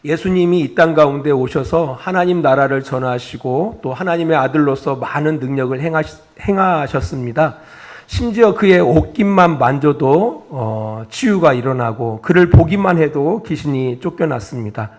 예수님이 이 땅 가운데 오셔서 하나님 나라를 전하시고 또 하나님의 아들로서 많은 능력을 행하셨습니다. 심지어 그의 옷깃만 만져도 치유가 일어나고 그를 보기만 해도 귀신이 쫓겨났습니다.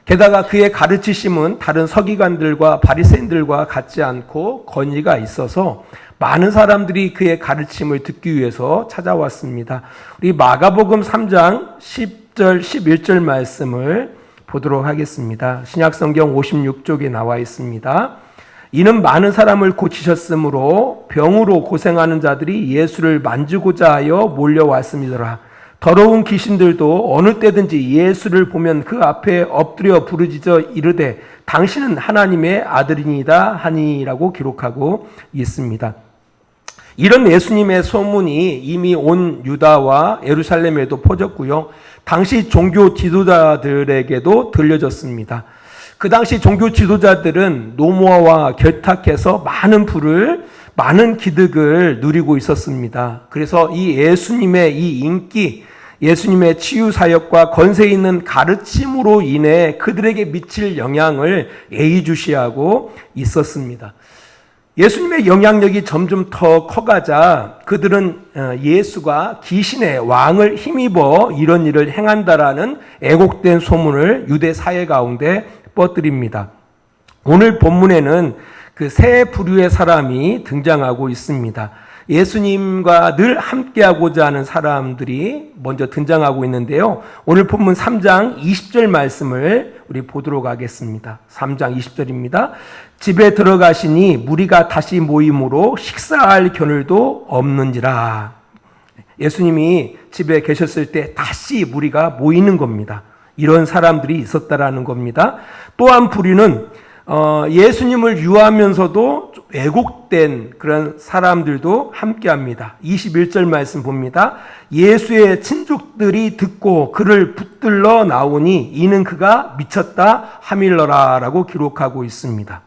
게다가 그의 가르치심은 다른 서기관들과 바리새인들과 같지 않고 권위가 있어서 많은 사람들이 그의 가르침을 듣기 위해서 찾아왔습니다. 우리 마가복음 3장 10절 11절 말씀을 보도록 하겠습니다. 신약성경 56쪽에 나와 있습니다. 이는 많은 사람을 고치셨으므로 병으로 고생하는 자들이 예수를 만지고자 하여 몰려왔음이더라. 더러운 귀신들도 어느 때든지 예수를 보면 그 앞에 엎드려 부르짖어 이르되 당신은 하나님의 아들이니다 하니라고 기록하고 있습니다. 이런 예수님의 소문이 이미 온 유다와 예루살렘에도 퍼졌고요. 당시 종교 지도자들에게도 들려졌습니다. 그 당시 종교 지도자들은 노모와 결탁해서 많은 부를, 많은 기득을 누리고 있었습니다. 그래서 이 예수님의 이 인기, 예수님의 치유 사역과 권세 있는 가르침으로 인해 그들에게 미칠 영향을 예의주시하고 있었습니다. 예수님의 영향력이 점점 더 커가자 그들은 예수가 귀신의 왕을 힘입어 이런 일을 행한다라는 애곡된 소문을 유대 사회 가운데 뻗들입니다. 오늘 본문에는 그 세 부류의 사람이 등장하고 있습니다. 예수님과 늘 함께하고자 하는 사람들이 먼저 등장하고 있는데요. 오늘 본문 3장 20절 말씀을 우리 보도록 하겠습니다. 3장 20절입니다. 집에 들어가시니 무리가 다시 모임으로 식사할 겨를도 없는지라. 예수님이 집에 계셨을 때 다시 무리가 모이는 겁니다. 이런 사람들이 있었다라는 겁니다. 또 한 부류는 예수님을 유하면서도 왜곡된 그런 사람들도 함께합니다. 21절 말씀 봅니다. 예수의 친족들이 듣고 그를 붙들러 나오니 이는 그가 미쳤다 하밀러라 라고 기록하고 있습니다.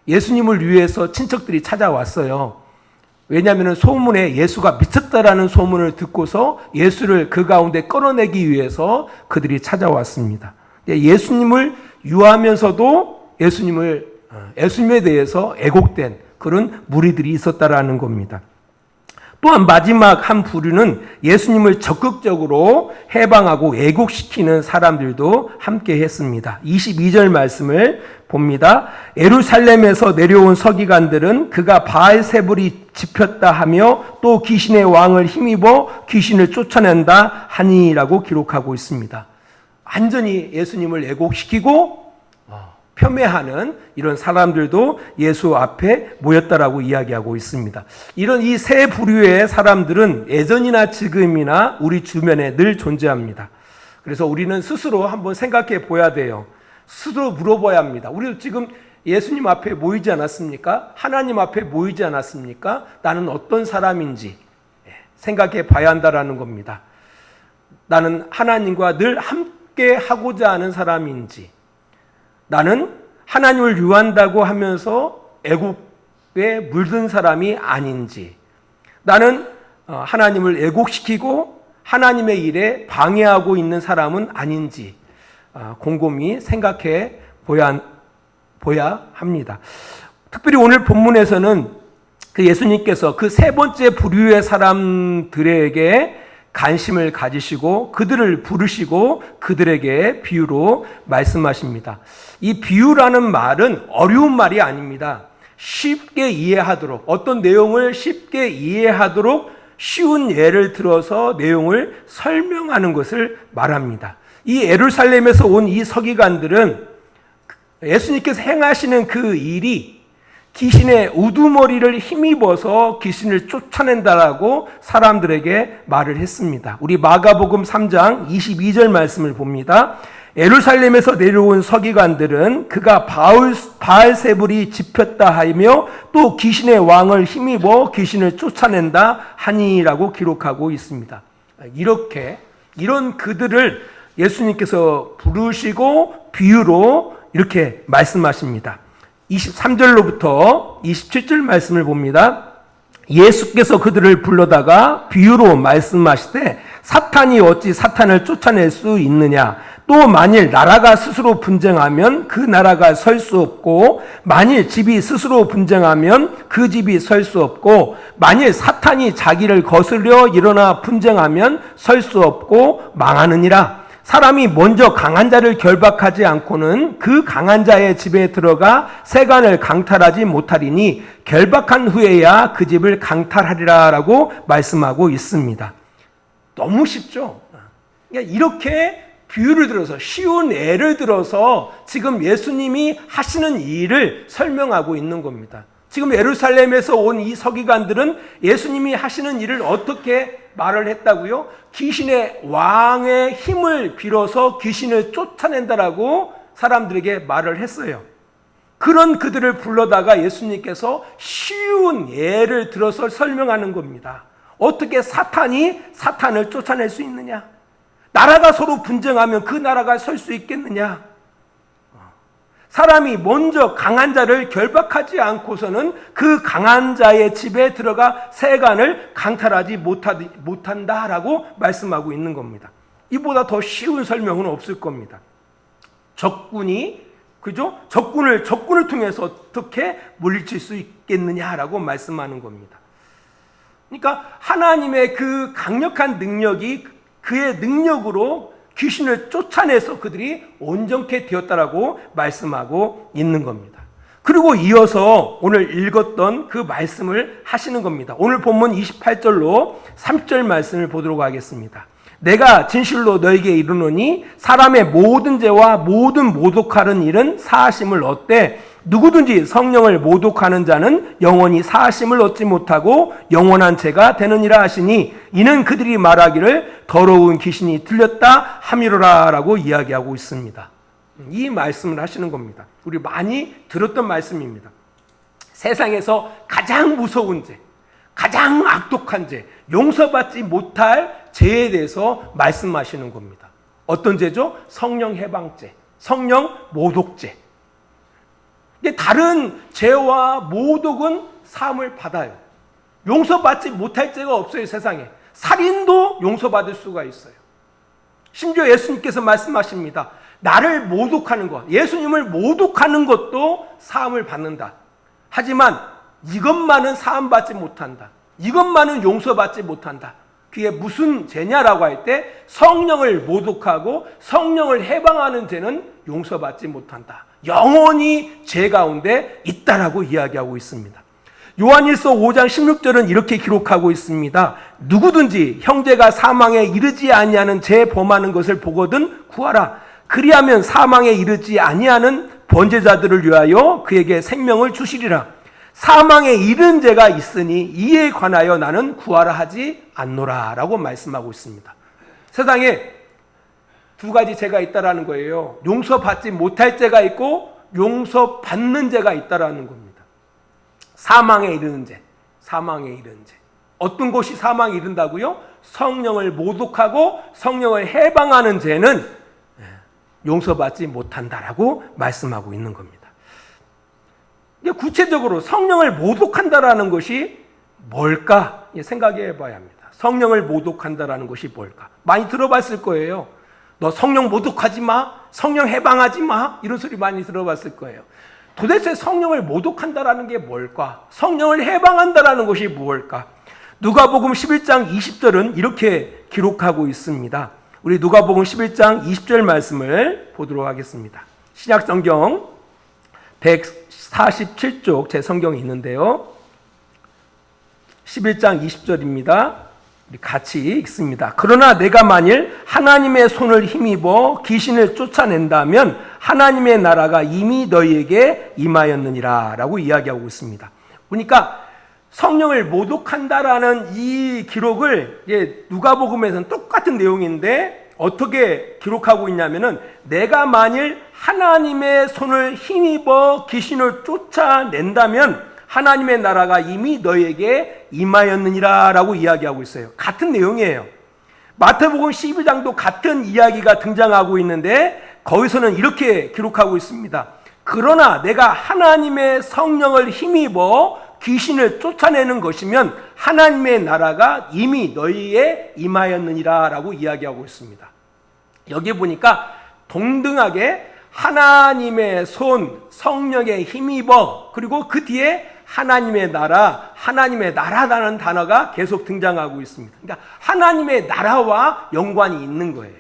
예수님을 위해서 친척들이 찾아왔어요. 왜냐하면 소문에 예수가 미쳤다라는 소문을 듣고서 예수를 그 가운데 끌어내기 위해서 그들이 찾아왔습니다. 예수님을 유하면서도 예수님에 대해서 애곡된 그런 무리들이 있었다라는 겁니다. 또한 마지막 한 부류는 예수님을 적극적으로 해방하고 애곡시키는 사람들도 함께 했습니다. 22절 말씀을 봅니다. 예루살렘에서 내려온 서기관들은 그가 바알세불이 집혔다 하며 또 귀신의 왕을 힘입어 귀신을 쫓아낸다 하니라고 기록하고 있습니다. 완전히 예수님을 애곡시키고 폄훼하는 이런 사람들도 예수 앞에 모였다라고 이야기하고 있습니다. 이런 이 세 부류의 사람들은 예전이나 지금이나 우리 주변에 늘 존재합니다. 그래서 우리는 스스로 한번 생각해 보아야 돼요. 스스로 물어봐야 합니다. 우리 지금 예수님 앞에 모이지 않았습니까? 하나님 앞에 모이지 않았습니까? 나는 어떤 사람인지 생각해 봐야 한다라는 겁니다. 나는 하나님과 늘 함께 하고자 하는 사람인지, 나는 하나님을 유한다고 하면서 애국에 물든 사람이 아닌지, 나는 하나님을 애곡시키고 하나님의 일에 방해하고 있는 사람은 아닌지 곰곰이 생각해 보야 합니다. 특별히 오늘 본문에서는 그 예수님께서 그 세 번째 부류의 사람들에게 관심을 가지시고 그들을 부르시고 그들에게 비유로 말씀하십니다. 이 비유라는 말은 어려운 말이 아닙니다. 쉽게 이해하도록, 어떤 내용을 쉽게 이해하도록 쉬운 예를 들어서 내용을 설명하는 것을 말합니다. 이 예루살렘에서 온 이 서기관들은 예수님께서 행하시는 그 일이 귀신의 우두머리를 힘입어서 귀신을 쫓아낸다라고 사람들에게 말을 했습니다. 우리 마가복음 3장 22절 말씀을 봅니다. 예루살렘에서 내려온 서기관들은 그가 바알세불이 집혔다 하며 또 귀신의 왕을 힘입어 귀신을 쫓아낸다 하니라고 기록하고 있습니다. 이런 그들을 예수님께서 부르시고 비유로 이렇게 말씀하십니다. 23절로부터 27절 말씀을 봅니다. 예수께서 그들을 불러다가 비유로 말씀하시되 사탄이 어찌 사탄을 쫓아낼 수 있느냐? 또 만일 나라가 스스로 분쟁하면 그 나라가 설 수 없고, 만일 집이 스스로 분쟁하면 그 집이 설 수 없고, 만일 사탄이 자기를 거스려 일어나 분쟁하면 설 수 없고 망하느니라. 사람이 먼저 강한 자를 결박하지 않고는 그 강한 자의 집에 들어가 세간을 강탈하지 못하리니 결박한 후에야 그 집을 강탈하리라 라고 말씀하고 있습니다. 너무 쉽죠? 그러니까 이렇게 비유를 들어서, 쉬운 예를 들어서 지금 예수님이 하시는 일을 설명하고 있는 겁니다. 지금 예루살렘에서 온 이 서기관들은 예수님이 하시는 일을 어떻게 말을 했다고요? 귀신의 왕의 힘을 빌어서 귀신을 쫓아낸다라고 사람들에게 말을 했어요. 그런 그들을 불러다가 예수님께서 쉬운 예를 들어서 설명하는 겁니다. 어떻게 사탄이 사탄을 쫓아낼 수 있느냐? 나라가 서로 분쟁하면 그 나라가 설 수 있겠느냐? 사람이 먼저 강한 자를 결박하지 않고서는 그 강한 자의 집에 들어가 세간을 강탈하지 못한다라고 말씀하고 있는 겁니다. 이보다 더 쉬운 설명은 없을 겁니다. 적군이, 그죠? 적군을 통해서 어떻게 물리칠 수 있겠느냐라고 말씀하는 겁니다. 그러니까 하나님의 그 강력한 능력이 그의 능력으로 귀신을 쫓아내서 그들이 온전케 되었다라고 말씀하고 있는 겁니다. 그리고 이어서 오늘 읽었던 그 말씀을 하시는 겁니다. 오늘 본문 28절로 30절 말씀을 보도록 하겠습니다. 내가 진실로 너에게 이르노니 사람의 모든 죄와 모든 모독하는 일은 사하심을 얻되 누구든지 성령을 모독하는 자는 영원히 사하심을 얻지 못하고 영원한 죄가 되느니라 하시니 이는 그들이 말하기를 더러운 귀신이 들렸다 함이로라 라고 이야기하고 있습니다. 이 말씀을 하시는 겁니다. 우리 많이 들었던 말씀입니다. 세상에서 가장 무서운 죄, 가장 악독한 죄, 용서받지 못할 죄에 대해서 말씀하시는 겁니다. 어떤 죄죠? 성령 해방죄, 성령 모독죄. 다른 죄와 모독은 사함을 받아요. 용서받지 못할 죄가 없어요, 세상에. 살인도 용서받을 수가 있어요. 심지어 예수님께서 말씀하십니다. 나를 모독하는 것, 예수님을 모독하는 것도 사함을 받는다. 하지만 이것만은 사함받지 못한다. 이것만은 용서받지 못한다. 그게 무슨 죄냐라고 할 때 성령을 모독하고 성령을 해방하는 죄는 용서받지 못한다. 영원히 죄 가운데 있다라고 이야기하고 있습니다. 요한일서 5장 16절은 이렇게 기록하고 있습니다. 누구든지 형제가 사망에 이르지 아니하는 죄 범하는 것을 보거든 구하라. 그리하면 사망에 이르지 아니하는 번제자들을 위하여 그에게 생명을 주시리라. 사망에 이른 죄가 있으니 이에 관하여 나는 구하라 하지 않노라 라고 말씀하고 있습니다. 세상에 두 가지 죄가 있다라는 거예요. 용서받지 못할 죄가 있고 용서받는 죄가 있다라는 겁니다. 사망에 이르는 죄, 사망에 이르는 죄. 어떤 것이 사망에 이른다고요? 성령을 모독하고 성령을 해방하는 죄는 용서받지 못한다라고 말씀하고 있는 겁니다. 구체적으로 성령을 모독한다라는 것이 뭘까 생각해 봐야 합니다. 성령을 모독한다라는 것이 뭘까? 많이 들어봤을 거예요. 너 성령 모독하지 마, 성령 해방하지 마, 이런 소리 많이 들어봤을 거예요. 도대체 성령을 모독한다라는 게 뭘까? 성령을 해방한다라는 것이 무엇일까? 누가복음 11장 20절은 이렇게 기록하고 있습니다. 우리 누가복음 11장 20절 말씀을 보도록 하겠습니다. 신약성경 147쪽 제 성경이 있는데요. 11장 20절입니다. 우리 같이 읽습니다. 그러나 내가 만일 하나님의 손을 힘입어 귀신을 쫓아낸다면 하나님의 나라가 이미 너희에게 임하였느니라 라고 이야기하고 있습니다. 그러니까 성령을 모독한다라는 이 기록을 누가복음에서는 똑같은 내용인데 어떻게 기록하고 있냐면은 내가 만일 하나님의 손을 힘입어 귀신을 쫓아낸다면 하나님의 나라가 이미 너희에게 임하였느니라 라고 이야기하고 있어요. 같은 내용이에요. 마태복음 12장도 같은 이야기가 등장하고 있는데 거기서는 이렇게 기록하고 있습니다. 그러나 내가 하나님의 성령을 힘입어 귀신을 쫓아내는 것이면 하나님의 나라가 이미 너희에 임하였느니라 라고 이야기하고 있습니다. 여기 보니까 동등하게 하나님의 손, 성령에 힘입어, 그리고 그 뒤에 하나님의 나라라는 단어가 계속 등장하고 있습니다. 그러니까 하나님의 나라와 연관이 있는 거예요.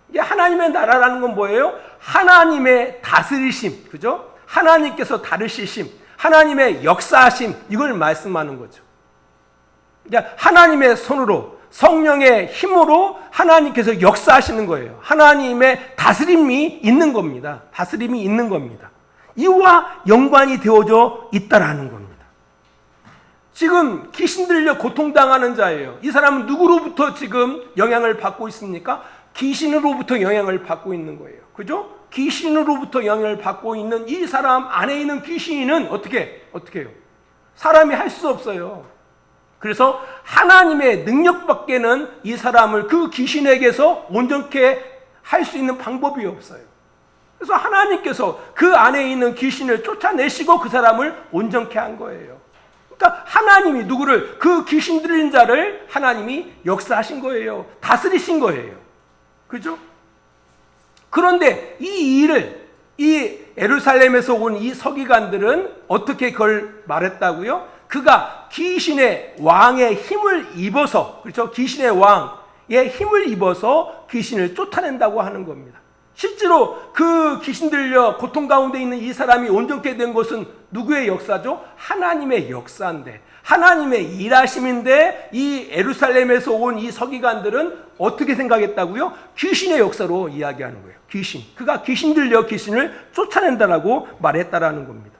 이게 하나님의 나라라는 건 뭐예요? 하나님의 다스리심, 그죠? 하나님께서 다루시심, 하나님의 역사하심, 이걸 말씀하는 거죠. 그러니까 하나님의 손으로, 성령의 힘으로 하나님께서 역사하시는 거예요. 하나님의 다스림이 있는 겁니다. 다스림이 있는 겁니다. 이와 연관이 되어져 있다라는 겁니다. 지금 귀신 들려 고통당하는 자예요. 이 사람은 누구로부터 지금 영향을 받고 있습니까? 귀신으로부터 영향을 받고 있는 거예요. 그죠? 귀신으로부터 영향을 받고 있는 이 사람 안에 있는 귀신은 어떻게 해요? 사람이 할 수 없어요. 그래서 하나님의 능력밖에는 이 사람을 그 귀신에게서 온전케 할 수 있는 방법이 없어요. 그래서 하나님께서 그 안에 있는 귀신을 쫓아내시고 그 사람을 온전케 한 거예요. 그러니까 하나님이 누구를, 그 귀신 들린 자를 하나님이 역사하신 거예요. 다스리신 거예요. 그죠? 그런데 이 일을, 이 예루살렘에서 온 이 서기관들은 어떻게 그걸 말했다고요? 그가 귀신의 왕의 힘을 입어서, 그렇죠? 귀신의 왕의 힘을 입어서 귀신을 쫓아낸다고 하는 겁니다. 실제로 그 귀신 들려 고통 가운데 있는 이 사람이 온전케 된 것은 누구의 역사죠? 하나님의 역사인데, 하나님의 일하심인데, 이 예루살렘에서 온 이 서기관들은 어떻게 생각했다고요? 귀신의 역사로 이야기하는 거예요. 귀신. 그가 귀신 들려 귀신을 쫓아낸다라고 말했다라는 겁니다.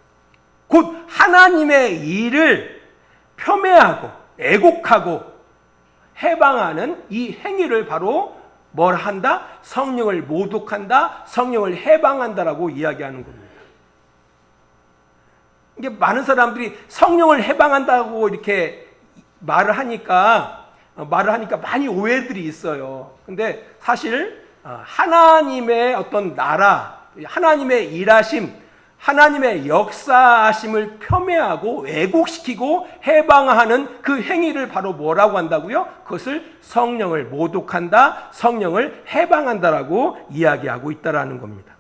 곧 하나님의 일을 폄훼하고 애곡하고 해방하는 이 행위를 바로 뭘 한다? 성령을 모독한다, 성령을 해방한다라고 이야기하는 겁니다. 이게 많은 사람들이 성령을 해방한다고 이렇게 말을 하니까 많이 오해들이 있어요. 근데 사실 하나님의 어떤 나라, 하나님의 일하심, 하나님의 역사하심을 폄훼하고 왜곡시키고 해방하는 그 행위를 바로 뭐라고 한다고요? 그것을 성령을 모독한다, 성령을 해방한다라고 이야기하고 있다라는 겁니다.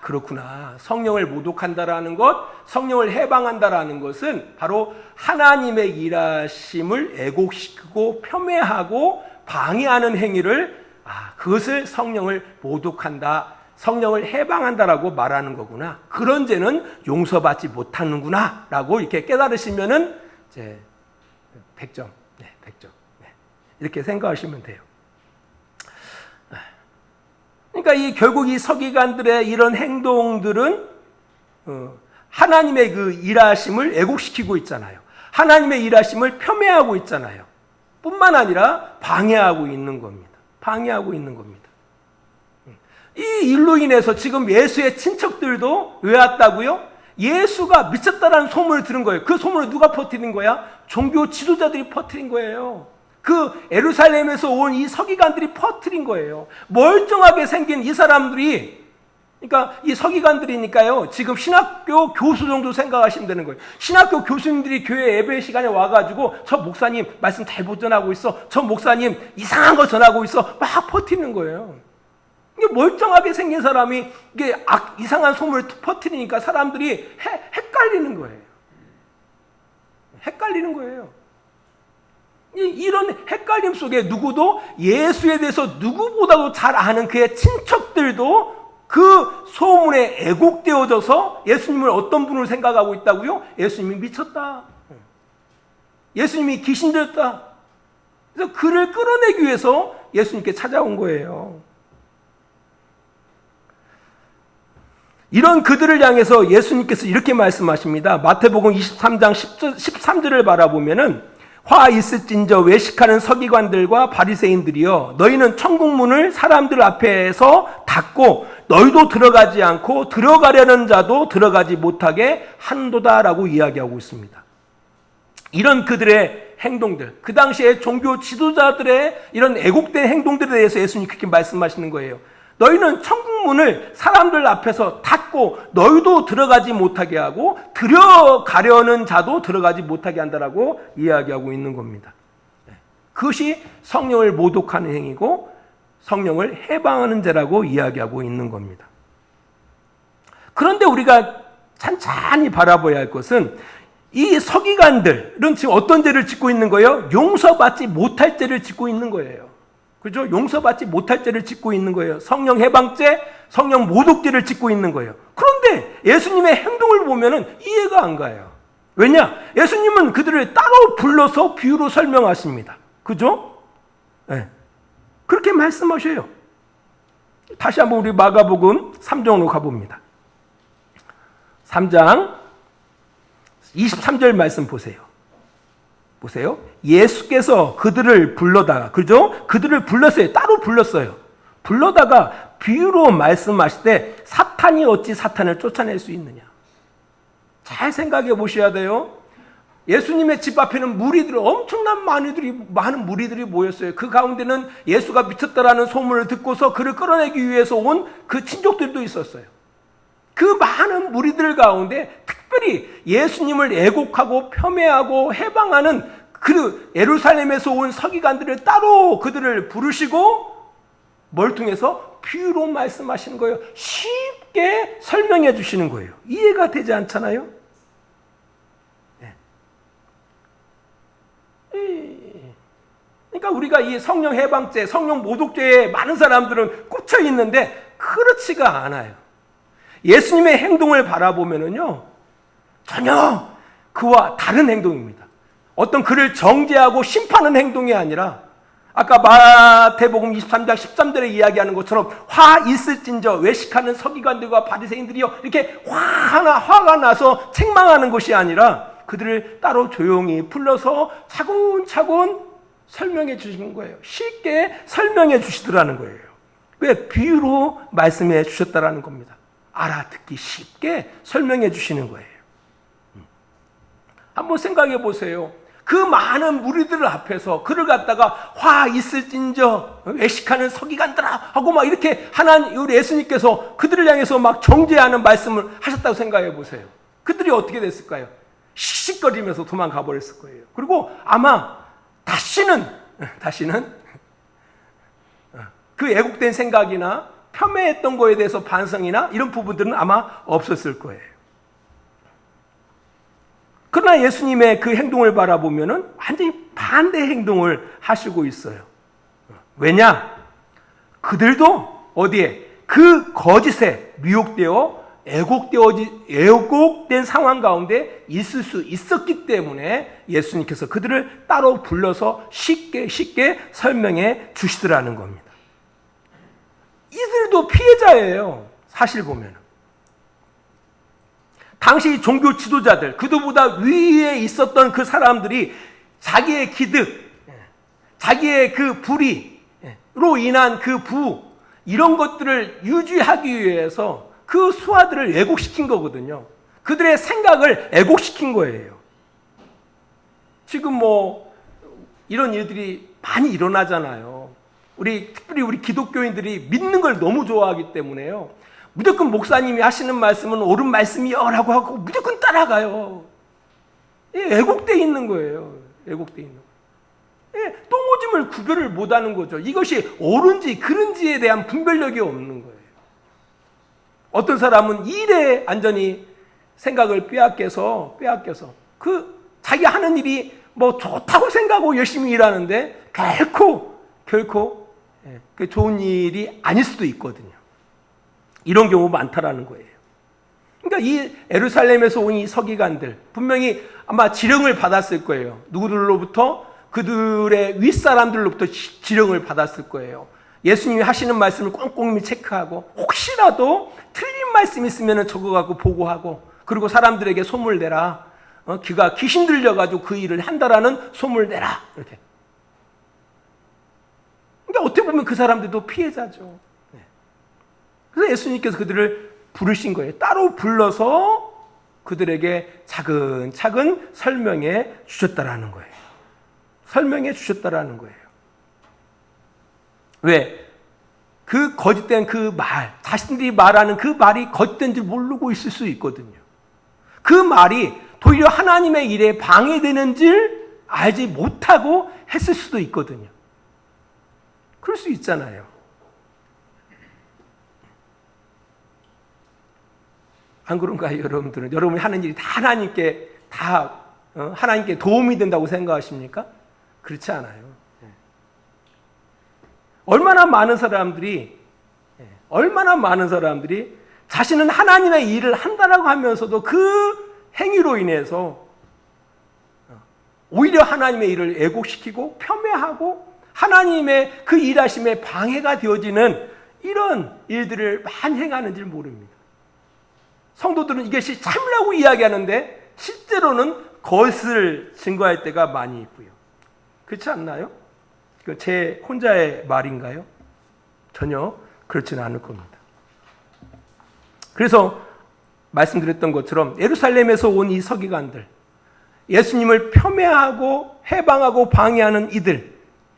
그렇구나. 성령을 모독한다라는 것, 성령을 해방한다라는 것은 바로 하나님의 일하심을 왜곡시키고 폄훼하고 방해하는 행위를, 그것을 성령을 모독한다, 성령을 해방한다라고 말하는 거구나. 그런 죄는 용서받지 못하는구나 라고 이렇게 깨달으시면은 이제 100점, 100점. 이렇게 생각하시면 돼요. 그러니까 결국 이 서기관들의 이런 행동들은 하나님의 그 일하심을 왜곡시키고 있잖아요. 하나님의 일하심을 폄훼하고 있잖아요. 뿐만 아니라 방해하고 있는 겁니다. 방해하고 있는 겁니다. 이 일로 인해서 지금 예수의 친척들도 왜 왔다고요? 예수가 미쳤다라는 소문을 들은 거예요. 그 소문을 누가 퍼뜨린 거야? 종교 지도자들이 퍼뜨린 거예요. 그 예루살렘에서 온 이 서기관들이 퍼뜨린 거예요. 멀쩡하게 생긴 이 사람들이, 그러니까 이 서기관들이니까요, 지금 신학교 교수 정도 생각하시면 되는 거예요. 신학교 교수님들이 교회 예배 시간에 와가지고 저 목사님 말씀 잘못 전하고 있어, 저 목사님 이상한 거 전하고 있어, 막 퍼뜨리는 거예요. 이게 멀쩡하게 생긴 사람이 이게 이상한 소문을 퍼뜨리니까 사람들이 헷갈리는 거예요. 헷갈리는 거예요. 이런 헷갈림 속에 누구도 예수에 대해서 누구보다도 잘 아는 그의 친척들도 그 소문에 애곡되어져서 예수님을 어떤 분으로 생각하고 있다고요? 예수님이 미쳤다. 예수님이 귀신 들었다. 그래서 그를 끌어내기 위해서 예수님께 찾아온 거예요. 이런 그들을 향해서 예수님께서 이렇게 말씀하십니다. 마태복음 23장 13절을 바라보면은 화 있을진저 외식하는 서기관들과 바리새인들이여, 너희는 천국문을 사람들 앞에서 닫고 너희도 들어가지 않고 들어가려는 자도 들어가지 못하게 한도다라고 이야기하고 있습니다. 이런 그들의 행동들, 그 당시에 종교 지도자들의 이런 애곡된 행동들에 대해서 예수님이 그렇게 말씀하시는 거예요. 너희는 천국문을 사람들 앞에서 닫고 너희도 들어가지 못하게 하고 들어가려는 자도 들어가지 못하게 한다라고 이야기하고 있는 겁니다. 그것이 성령을 모독하는 행위고 성령을 해방하는 죄라고 이야기하고 있는 겁니다. 그런데 우리가 찬찬히 바라봐야 할 것은 이 서기관들은 지금 어떤 죄를 짓고 있는 거예요? 용서받지 못할 죄를 짓고 있는 거예요. 그죠? 용서받지 못할 죄를 짓고 있는 거예요. 성령 해방죄, 성령 모독죄를 짓고 있는 거예요. 그런데 예수님의 행동을 보면은 이해가 안 가요. 왜냐? 예수님은 그들을 따로 불러서 비유로 설명하십니다. 그죠? 네. 그렇게 말씀하셔요. 다시 한번 우리 마가복음 3장으로 가봅니다. 3장 23절 말씀 보세요. 보세요. 예수께서 그들을 불러다가, 그죠? 그들을 불렀어요. 따로 불렀어요. 불러다가 비유로 말씀하실 때 사탄이 어찌 사탄을 쫓아낼 수 있느냐. 잘 생각해 보셔야 돼요. 예수님의 집 앞에는 무리들, 엄청난 많은 무리들이 모였어요. 그 가운데는 예수가 미쳤다라는 소문을 듣고서 그를 끌어내기 위해서 온 그 친족들도 있었어요. 그 많은 무리들 가운데 특별히 예수님을 애곡하고 폄훼하고 해방하는 그 예루살렘에서 온 서기관들을 따로 그들을 부르시고 뭘 통해서 비유로 말씀하시는 거예요. 쉽게 설명해 주시는 거예요. 이해가 되지 않잖아요? 그러니까 우리가 이 성령 해방죄, 성령 모독죄에 많은 사람들은 꽂혀 있는데 그렇지가 않아요. 예수님의 행동을 바라보면은요, 전혀 그와 다른 행동입니다. 어떤 그를 정죄하고 심판하는 행동이 아니라 아까 마태복음 23장 13절에 이야기하는 것처럼 화 있을진저 외식하는 서기관들과 바리새인들이요 이렇게 화가 나서 책망하는 것이 아니라 그들을 따로 조용히 불러서 차근차근 설명해 주신 거예요. 쉽게 설명해 주시더라는 거예요. 왜? 비유로 말씀해 주셨다라는 겁니다. 알아듣기 쉽게 설명해 주시는 거예요. 한번 생각해 보세요. 그 많은 무리들 앞에서 그를 갖다가 화 있을진저 외식하는 서기관들아 하고 막 이렇게 하나님 우리 예수님께서 그들을 향해서 막 정죄하는 말씀을 하셨다고 생각해 보세요. 그들이 어떻게 됐을까요? 씩씩거리면서 도망가 버렸을 거예요. 그리고 아마 다시는 그 애국된 생각이나 폄훼했던 거에 대해서 반성이나 이런 부분들은 아마 없었을 거예요. 그러나 예수님의 그 행동을 바라보면은 완전히 반대 행동을 하시고 있어요. 왜냐? 그들도 어디에? 그 거짓에 미혹되어 애곡된 상황 가운데 있을 수 있었기 때문에 예수님께서 그들을 따로 불러서 쉽게 설명해 주시더라는 겁니다. 이들도 피해자예요. 사실 보면. 당시 종교 지도자들, 그들보다 위에 있었던 그 사람들이 자기의 기득, 자기의 그 불의로 인한 그 이런 것들을 유지하기 위해서 그 수하들을 왜곡시킨 거거든요. 그들의 생각을 왜곡시킨 거예요. 지금 뭐 이런 일들이 많이 일어나잖아요. 특별히 우리 기독교인들이 믿는 걸 너무 좋아하기 때문에요. 무조건 목사님이 하시는 말씀은 옳은 말씀이요 라고 하고 무조건 따라가요. 왜곡되어 있는 거예요. 왜곡되어 있는 거예요. 똥오줌을 구별을 못하는 거죠. 이것이 옳은지 그른지에 대한 분별력이 없는 거예요. 어떤 사람은 일에 완전히 생각을 빼앗겨서 자기 하는 일이 뭐 좋다고 생각하고 열심히 일하는데 결코 그 좋은 일이 아닐 수도 있거든요. 이런 경우 많다라는 거예요. 그러니까 이 예루살렘에서 온 이 서기관들 분명히 아마 지령을 받았을 거예요. 누구들로부터? 그들의 윗사람들로부터 지령을 받았을 거예요. 예수님이 하시는 말씀을 꼼꼼히 체크하고 혹시라도 틀린 말씀 있으면 적어가고 보고하고 그리고 사람들에게 소문을 내라. 그가 귀신 들려가지고 그 일을 한다라는 소문을 내라. 이렇게. 그러니까 어떻게 보면 그 사람들도 피해자죠. 그래서 예수님께서 그들을 부르신 거예요. 따로 불러서 그들에게 차근차근 설명해 주셨다라는 거예요. 설명해 주셨다라는 거예요. 왜? 그 거짓된 그 말, 자신들이 말하는 그 말이 거짓된 줄 모르고 있을 수 있거든요. 그 말이 도리어 하나님의 일에 방해되는 줄 알지 못하고 했을 수도 있거든요. 그럴 수 있잖아요. 안 그런가요, 여러분들은? 여러분이 하는 일이 다 하나님께 도움이 된다고 생각하십니까? 그렇지 않아요. 얼마나 많은 사람들이 자신은 하나님의 일을 한다라고 하면서도 그 행위로 인해서 오히려 하나님의 일을 왜곡시키고 폄훼하고 하나님의 그 일하심에 방해가 되어지는 이런 일들을 많이 행하는지 모릅니다. 성도들은 이것이 참이라고 이야기하는데 실제로는 거짓을 증거할 때가 많이 있고요. 그렇지 않나요? 제 혼자의 말인가요? 전혀 그렇지는 않을 겁니다. 그래서 말씀드렸던 것처럼 예루살렘에서 온 이 서기관들, 예수님을 폄훼하고 해방하고 방해하는 이들,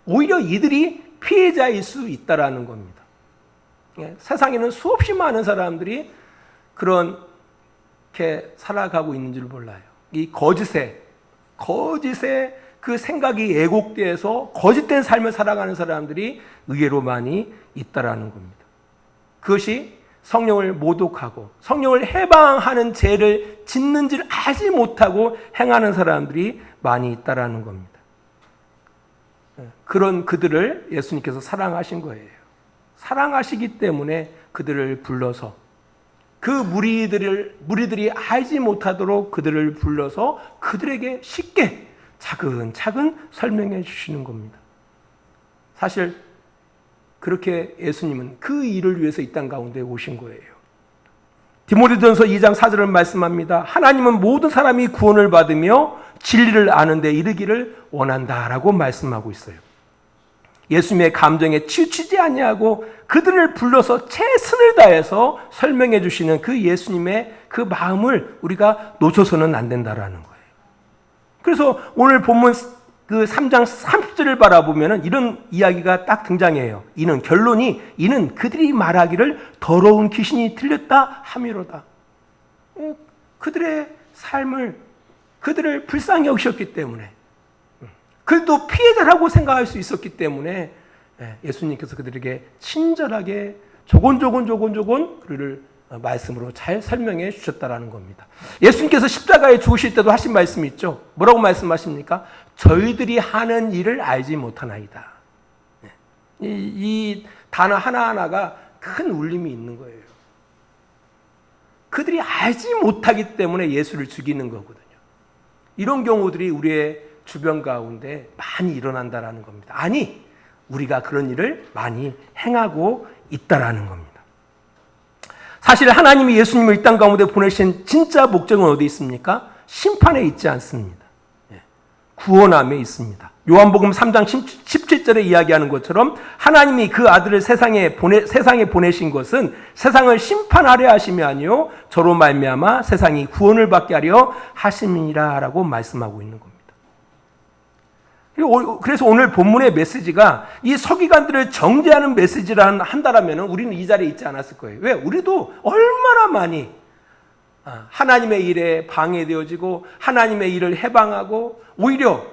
오히려 이들이 피해자일 수 있다라는 겁니다. 세상에는 수없이 많은 사람들이 그렇게 살아가고 있는 줄 몰라요. 이 거짓에 그 생각이 왜곡돼서 거짓된 삶을 살아가는 사람들이 의외로 많이 있다라는 겁니다. 그것이 성령을 모독하고 성령을 해방하는 죄를 짓는 줄 알지 못하고 행하는 사람들이 많이 있다라는 겁니다. 그런 그들을 예수님께서 사랑하신 거예요. 사랑하시기 때문에 그들을 불러서 그 무리들이 알지 못하도록 그들을 불러서 그들에게 쉽게 차근차근 설명해 주시는 겁니다. 사실 그렇게 예수님은 그 일을 위해서 이 땅 가운데 오신 거예요. 디모데전서 2장 4절을 말씀합니다. 하나님은 모든 사람이 구원을 받으며 진리를 아는 데 이르기를 원한다라고 말씀하고 있어요. 예수님의 감정에 치우치지 아니하고 그들을 불러서 최선을 다해서 설명해 주시는 그 예수님의 그 마음을 우리가 놓쳐서는 안 된다라는 거예요. 그래서 오늘 본문 그 3장 30절을 바라보면 이런 이야기가 딱 등장해요. 이는 그들이 말하기를 더러운 귀신이 들렸다 함이로다. 그들의 삶을 그들을 불쌍히 여기셨기 때문에 그들도 피해자라고 생각할 수 있었기 때문에 예수님께서 그들에게 친절하게 조곤조곤 그를 말씀으로 잘 설명해 주셨다라는 겁니다. 예수님께서 십자가에 죽으실 때도 하신 말씀이 있죠. 뭐라고 말씀하십니까? 저희들이 하는 일을 알지 못하나이다. 이 단어 하나하나가 큰 울림이 있는 거예요. 그들이 알지 못하기 때문에 예수를 죽이는 거거든요. 이런 경우들이 우리의 주변 가운데 많이 일어난다라는 겁니다. 아니, 우리가 그런 일을 많이 행하고 있다라는 겁니다. 사실 하나님이 예수님을 이 땅 가운데 보내신 진짜 목적은 어디 있습니까? 심판에 있지 않습니다. 구원함에 있습니다. 요한복음 3장 17절에 이야기하는 것처럼 하나님이 그 아들을 세상에 보내신 것은 세상을 심판하려 하심이 아니요 저로 말미암아 세상이 구원을 받게 하려 하심이라라고 말씀하고 있는 겁니다. 그래서 오늘 본문의 메시지가 이 서기관들을 정죄하는 메시지를 한다라면 우리는 이 자리에 있지 않았을 거예요. 왜? 우리도 얼마나 많이 하나님의 일에 방해되어지고 하나님의 일을 해방하고 오히려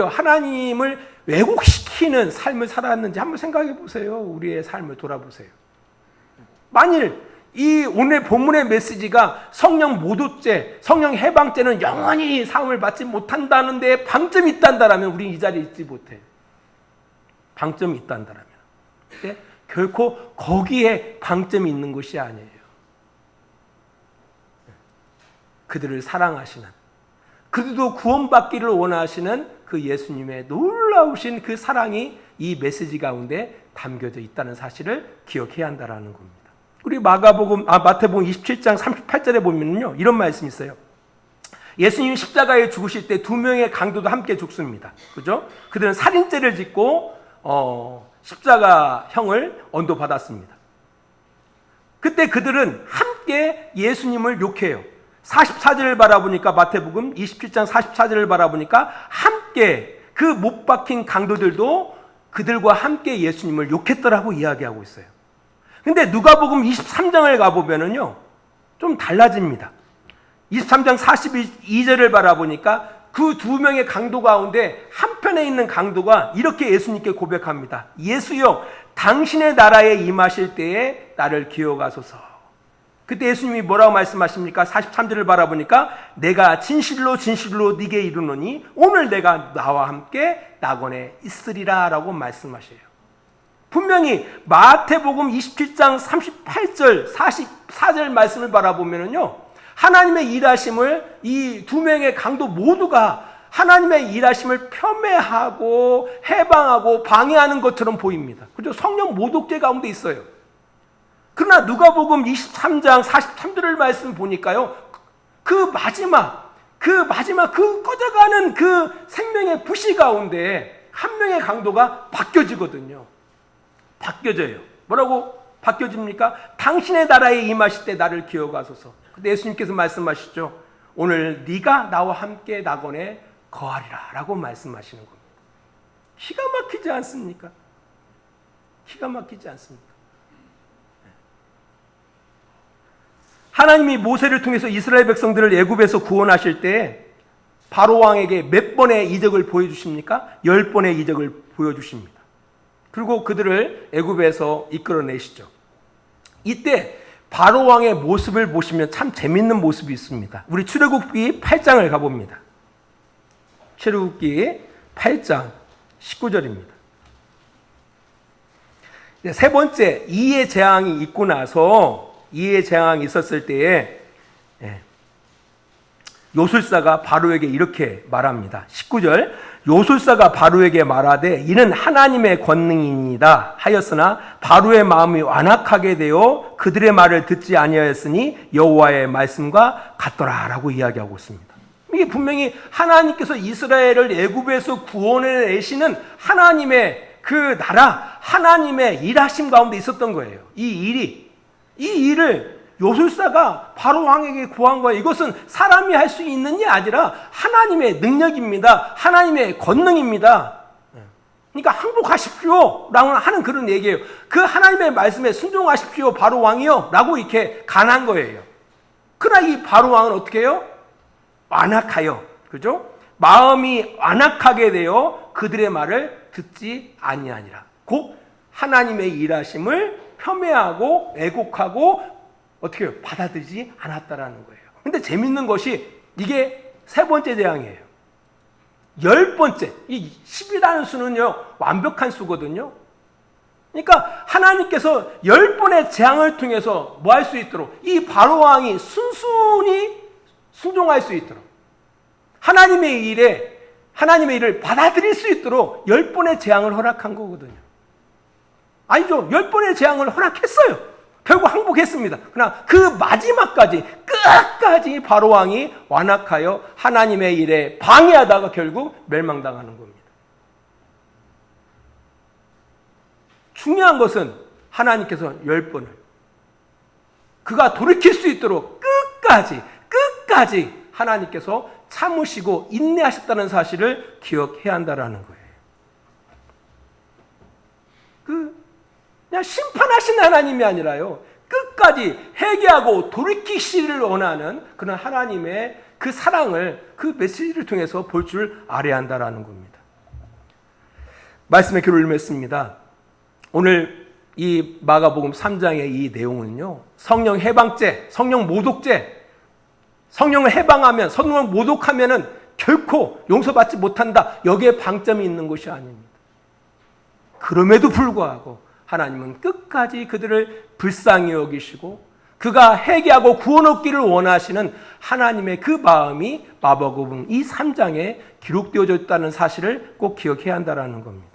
하나님을 왜곡시키는 삶을 살았는지 한번 생각해 보세요. 우리의 삶을 돌아보세요. 만일 이 오늘 본문의 메시지가 성령 모독죄, 성령 해방죄는 영원히 사함을 받지 못한다는 데 방점이 있단다라면 우리는 이 자리에 있지 못해요. 방점이 있단다라면. 근데 결코 거기에 방점이 있는 것이 아니에요. 그들을 사랑하시는, 그들도 구원받기를 원하시는 그 예수님의 놀라우신 그 사랑이 이 메시지 가운데 담겨져 있다는 사실을 기억해야 한다는 겁니다. 우리 마태복음 27장 38절에 보면요, 이런 말씀이 있어요. 예수님이 십자가에 죽으실 때 두 명의 강도도 함께 죽습니다. 그죠? 그들은 살인죄를 짓고 십자가형을 언도받았습니다. 그때 그들은 함께 예수님을 욕해요. 44절을 바라보니까 마태복음 27장 44절을 바라보니까 함께 그 못 박힌 강도들도 그들과 함께 예수님을 욕했더라고 이야기하고 있어요. 근데 누가복음 23장을 가보면은요, 좀 달라집니다. 23장 42절을 바라보니까 그 두 명의 강도 가운데 한편에 있는 강도가 이렇게 예수님께 고백합니다. 예수여, 당신의 나라에 임하실 때에 나를 기억하소서. 그때 예수님이 뭐라고 말씀하십니까? 43절을 바라보니까 내가 진실로 진실로 네게 이르노니 오늘 내가 나와 함께 낙원에 있으리라 라고 말씀하셔요. 분명히 마태복음 27장 38절 44절 말씀을 바라보면요, 하나님의 일하심을 이 두 명의 강도 모두가 하나님의 일하심을 폄훼하고 해방하고 방해하는 것처럼 보입니다. 그죠? 성령 모독죄 가운데 있어요. 그러나 누가복음 23장 43절을 말씀 보니까요, 그 마지막 그 꺼져가는 그 생명의 부시 가운데 한 명의 강도가 바뀌어지거든요. 바뀌어져요. 뭐라고 바뀌어집니까? 당신의 나라에 임하실 때 나를 기억하소서. 근데 예수님께서 말씀하시죠. 오늘 네가 나와 함께 낙원에 거하리라 라고 말씀하시는 겁니다. 기가 막히지 않습니까? 기가 막히지 않습니까? 하나님이 모세를 통해서 이스라엘 백성들을 애굽에서 구원하실 때 바로 왕에게 몇 번의 이적을 보여주십니까? 10번의 이적을 보여주십니다. 그리고 그들을 애굽에서 이끌어내시죠. 이때 바로 왕의 모습을 보시면 참 재밌는 모습이 있습니다. 우리 출애굽기 8장을 가봅니다. 출애굽기 8장 19절입니다. 세 번째 이의 재앙이 있고 나서 이의 재앙이 있었을 때에 요술사가 바로에게 이렇게 말합니다. 19절 요술사가 바로에게 말하되 이는 하나님의 권능이니이다 하였으나 바로의 마음이 완악하게 되어 그들의 말을 듣지 아니하였으니 여호와의 말씀과 같더라라고 이야기하고 있습니다. 이게 분명히 하나님께서 이스라엘을 애굽에서 구원해내시는 하나님의 그 나라, 하나님의 일하심 가운데 있었던 거예요. 이 일을 요술사가 바로 왕에게 구한 거예요. 이것은 사람이 할 수 있는 게 아니라 하나님의 능력입니다. 하나님의 권능입니다. 그러니까 항복하십시오 라고 하는 그런 얘기예요. 그 하나님의 말씀에 순종하십시오 바로 왕이요 라고 이렇게 간한 거예요. 그러나 이 바로 왕은 어떻게 해요? 완악하여, 그죠? 마음이 완악하게 되어 그들의 말을 듣지 아니하니라. 곧 하나님의 일하심을 폄훼하고 왜곡하고 어떻게 해요? 받아들이지 않았다라는 거예요. 근데 재밌는 것이 이게 세 번째 재앙이에요. 10번째. 이 10이라는 수는요, 완벽한 수거든요. 그러니까 하나님께서 10번의 재앙을 통해서 뭐 할 수 있도록 이 바로 왕이 순순히 순종할 수 있도록 하나님의 일을 받아들일 수 있도록 10번의 재앙을 허락한 거거든요. 아니죠. 10번의 재앙을 허락했어요. 결국 항복했습니다. 그러나 그 마지막까지 끝까지 바로 왕이 완악하여 하나님의 일에 방해하다가 결국 멸망당하는 겁니다. 중요한 것은 하나님께서 10번을 그가 돌이킬 수 있도록 끝까지 하나님께서 참으시고 인내하셨다는 사실을 기억해야 한다는 거예요. 그냥 심판하신 하나님이 아니라요, 끝까지 회개하고 돌이키시를 원하는 그런 하나님의 그 사랑을 그 메시지를 통해서 볼 줄 알아야 한다는 겁니다. 말씀의 귀를 열겠습니다. 오늘 이 마가복음 3장의 이 내용은요, 성령 해방죄, 성령 모독죄, 성령을 해방하면, 성령을 모독하면은 결코 용서받지 못한다, 여기에 방점이 있는 것이 아닙니다. 그럼에도 불구하고 하나님은 끝까지 그들을 불쌍히 여기시고 그가 회개하고 구원 얻기를 원하시는 하나님의 그 마음이 마가복음 이 3장에 기록되어져 있다는 사실을 꼭 기억해야 한다는 겁니다.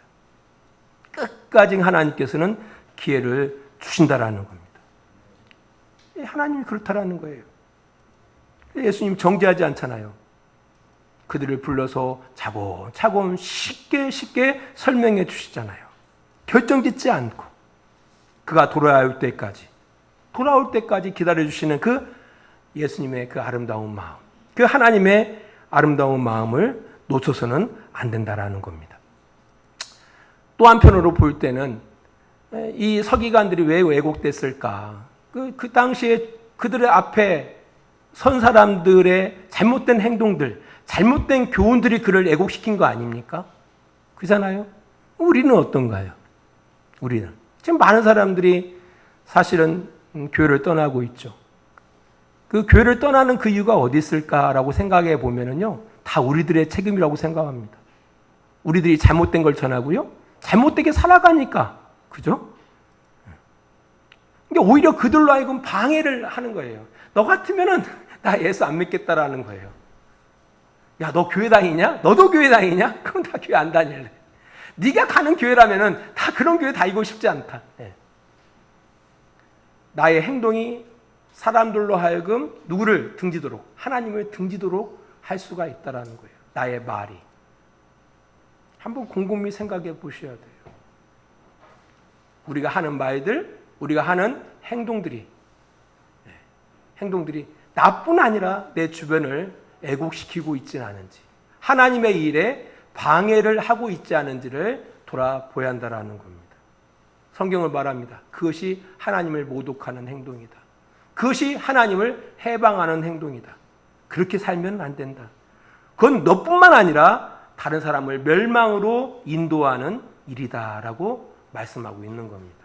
끝까지 하나님께서는 기회를 주신다는 겁니다. 하나님이 그렇다라는 거예요. 예수님 정죄하지 않잖아요. 그들을 불러서 차곡차곡 쉽게 설명해 주시잖아요. 결정짓지 않고 그가 돌아올 때까지 기다려주시는 그 예수님의 그 아름다운 마음, 그 하나님의 아름다운 마음을 놓쳐서는 안 된다라는 겁니다. 또 한편으로 볼 때는 이 서기관들이 왜 왜곡됐을까? 그 당시에 그들의 앞에 선 사람들의 잘못된 행동들, 잘못된 교훈들이 그를 애곡시킨 거 아닙니까? 그렇잖아요. 우리는 어떤가요? 우리는 지금 많은 사람들이 사실은 교회를 떠나고 있죠. 그 교회를 떠나는 그 이유가 어디 있을까라고 생각해 보면은요, 다 우리들의 책임이라고 생각합니다. 우리들이 잘못된 걸 전하고요, 잘못되게 살아가니까, 그죠? 그러니까 오히려 그들로 하여금 방해를 하는 거예요. 너 같으면은 나 예수 안 믿겠다라는 거예요. 야, 너 교회 다니냐? 너도 교회 다니냐? 그럼 다 교회 안 다닐래. 네가 가는 교회라면은 다 그런 교회 다니고 싶지 않다. 예. 나의 행동이 사람들로 하여금 누구를 등지도록, 하나님을 등지도록 할 수가 있다라는 거예요. 나의 말이. 한번 곰곰이 생각해 보셔야 돼요. 우리가 하는 말들, 우리가 하는 행동들이 나뿐 아니라 내 주변을 애곡시키고 있지는 않은지, 하나님의 일에 방해를 하고 있지 않은지를 돌아보아야 한다는 겁니다. 성경을 말합니다. 그것이 하나님을 모독하는 행동이다. 그것이 하나님을 해방하는 행동이다. 그렇게 살면 안 된다. 그건 너뿐만 아니라 다른 사람을 멸망으로 인도하는 일이다라고 말씀하고 있는 겁니다.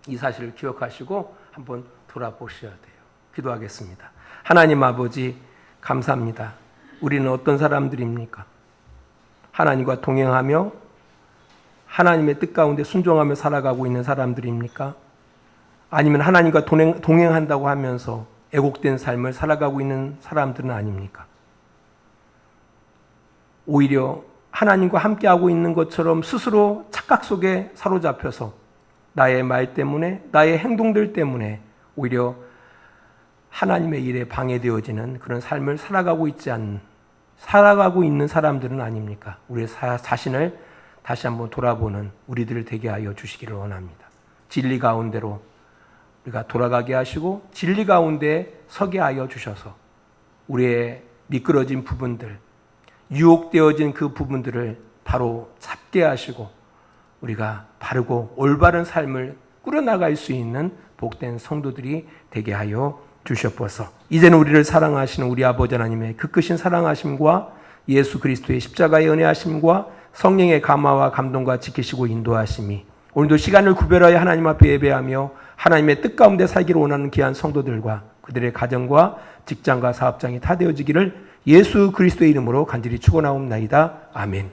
이 사실을 기억하시고 한번 돌아보셔야 돼요. 기도하겠습니다. 하나님 아버지, 감사합니다. 우리는 어떤 사람들입니까? 하나님과 동행하며 하나님의 뜻 가운데 순종하며 살아가고 있는 사람들입니까? 아니면 하나님과 동행한다고 하면서 애곡된 삶을 살아가고 있는 사람들은 아닙니까? 오히려 하나님과 함께하고 있는 것처럼 스스로 착각 속에 사로잡혀서 나의 말 때문에, 나의 행동들 때문에 오히려 하나님의 일에 방해되어지는 그런 삶을 살아가고 있는 사람들은 아닙니까? 우리의 자신을 다시 한번 돌아보는 우리들을 되게 하여 주시기를 원합니다. 진리 가운데로 우리가 돌아가게 하시고 진리 가운데 서게 하여 주셔서 우리의 미끄러진 부분들, 유혹되어진 그 부분들을 바로 잡게 하시고 우리가 바르고 올바른 삶을 꾸려나갈 수 있는 복된 성도들이 되게 하여 주셨소서. 이제는 우리를 사랑하시는 우리 아버지 하나님의 그 크신 사랑하심과 예수 그리스도의 십자가의 은혜하심과 성령의 감화와 감동과 지키시고 인도하심이 오늘도 시간을 구별하여 하나님 앞에 예배하며 하나님의 뜻 가운데 살기를 원하는 귀한 성도들과 그들의 가정과 직장과 사업장이 다 되어지기를 예수 그리스도의 이름으로 간절히 축원하옵나이다. 아멘.